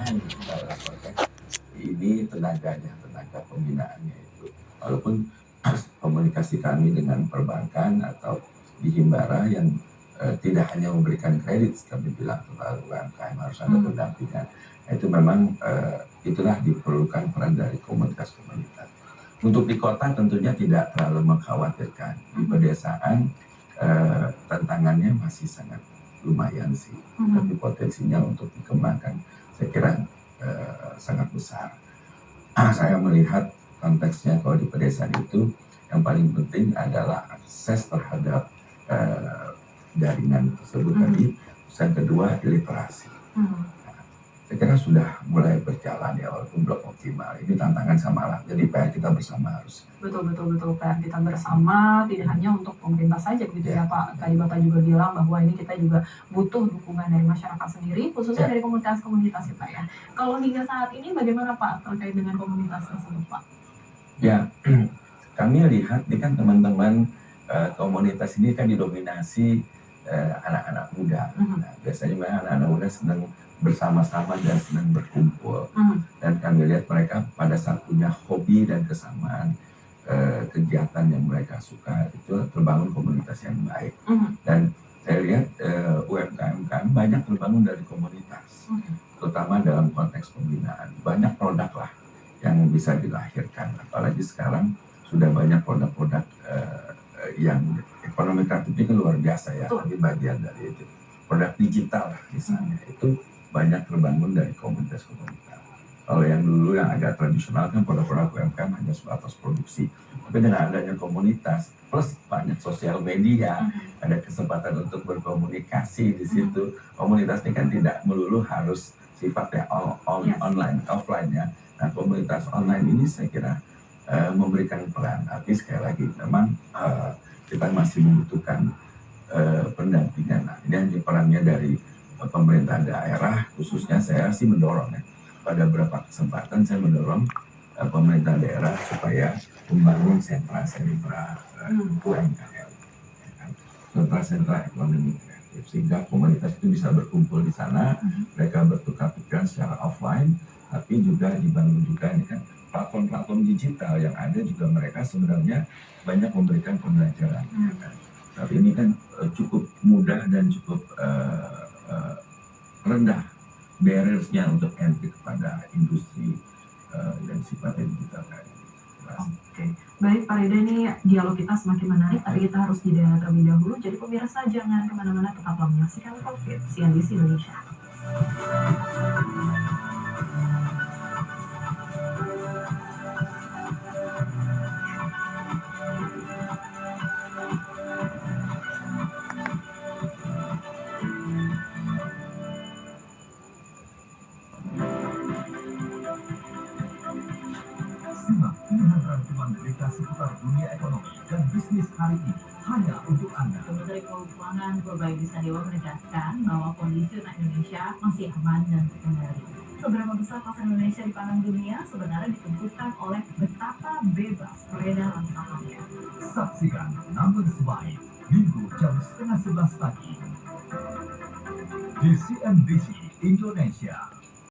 yang kita laporkan ini tenaganya, tenaga pembinaannya itu. Walaupun komunikasi kami dengan perbankan atau di Himbara yang tidak hanya memberikan kredit, kami bilang kepada UMKM harus ada pendampingan. Itu memang itulah diperlukan peran dari komunitas-komunitas. Untuk di kota tentunya tidak terlalu mengkhawatirkan. Di pedesaan tantangannya masih sangat lumayan sih, tapi potensinya untuk dikembangkan saya kira sangat besar. Saya melihat konteksnya kalau di pedesaan itu yang paling penting adalah akses terhadap jaringan tersebut tadi. Yang kedua literasi. Saya kira sudah mulai berjalan ya, walaupun belum optimal. Ini tantangan samalah, jadi PR kita bersama harus. Betul, PR kita bersama, tidak hanya untuk pemerintah saja begitu ya Pak. Tadi Bapak juga bilang bahwa ini kita juga butuh dukungan dari masyarakat sendiri, khususnya dari komunitas-komunitas ya Pak ya. Kalau hingga saat ini bagaimana Pak terkait dengan komunitas tersebut Pak? Ya, kami lihat ini kan teman-teman komunitas ini kan didominasi anak-anak muda. Nah, biasanya anak-anak muda senang bersama-sama dan senang berkumpul. Dan kami lihat mereka pada saat punya hobi dan kesamaan kegiatan yang mereka suka, itu terbangun komunitas yang baik. Dan saya lihat UMKM banyak terbangun dari komunitas, terutama dalam konteks pembinaan. Banyak produk lah yang bisa dilahirkan, apalagi sekarang sudah banyak produk-produk yang ekonomi kreatif itu luar biasa ya, tapi bagian dari itu. Produk digital misalnya, itu banyak terbangun dari komunitas-komunitas. Kalau yang dulu yang agak tradisional kan produk-produk UMKM hanya sebatas produksi. Tapi dengan adanya komunitas, plus banyak sosial media, ada kesempatan untuk berkomunikasi di situ. Komunitas ini kan tidak melulu harus sifatnya online, offline ya. Nah, komunitas online ini saya kira memberikan peran. Tapi sekali lagi memang kita masih membutuhkan pendampingan. Nah, ini perannya dari pemerintah daerah, khususnya saya sih mendorong ya. Pada beberapa kesempatan saya mendorong pemerintah daerah supaya membangun sentra-sentra UMKM, sentra-sentra ekonomi kreatif, sehingga komunitas itu bisa berkumpul di sana, mereka bertukar pikiran secara offline, tapi juga dibangun juga ini kan platform-platform digital yang ada juga mereka sebenarnya banyak memberikan pembelajaran. Tapi ini kan cukup mudah dan cukup rendah barriers-nya untuk entry kepada industri yang sifatnya digital tadi. Oke, baik Pak Rida, ini dialog kita semakin menarik, tapi kita harus jeda terlebih dahulu. Jadi pemirsa jangan kemana-mana, tetaplah menyaksikan COVID CNBC Indonesia. Simak pilihan rangkuman berita seputar dunia ekonomi dan bisnis hari ini hanya untuk Anda. Menteri Keuangan Berbagai Sadewa menegaskan bahwa kondisi utang Indonesia masih aman dan terkendali. Seberapa besar pasar Indonesia di pangan dunia sebenarnya ditentukan oleh betapa bebas peredaran sahamnya. Saksikan Numbers Baik Minggu jam 10:30 pagi di CNBC